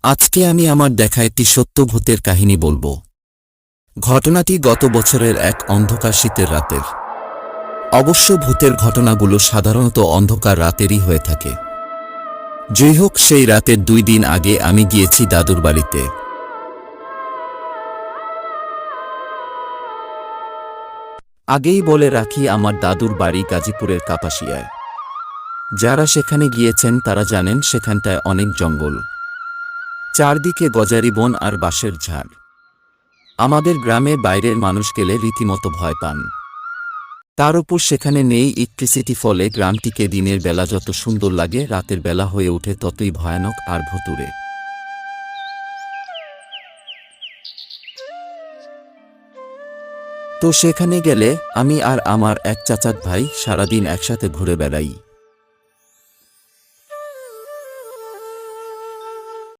আজকে আমি আমার দেখা একটি সত্য ভূতের কাহিনী বলবো। ঘটনাটি গত বছরের এক অন্ধকার শীতের রাতের। অবশ্য ভূতের ঘটনাগুলো সাধারণত অন্ধকার রাতেরই হয়ে থাকে। যাই হোক, সেই রাতের 2 দিন আগে আমি গিয়েছি দাদুর বাড়িতে। আগেই বলে রাখি, আমার দাদুর বাড়ি গাজীপুরের কাপাসিয়ায়। যারা সেখানে গিয়েছেন তারা জানেন সেখানটায় অনেক জঙ্গল, চারদিকে গজারি বন আর বাঁশের ঝাড়। আমাদের গ্রামে বাইরের মানুষ গেলে রীতিমতো ভয় পান। তার উপর সেখানে নেই ইলেকট্রিসিটি, ফলে গ্রামটিকে দিনের বেলা যত সুন্দর লাগে, রাতের বেলা হয়ে ওঠে ততই ভয়ানক আর ভুতুড়ে। তো সেখানে গেলে আমি আর আমার এক চাচাত ভাই সারাদিন একসাথে ঘুরে বেড়াই।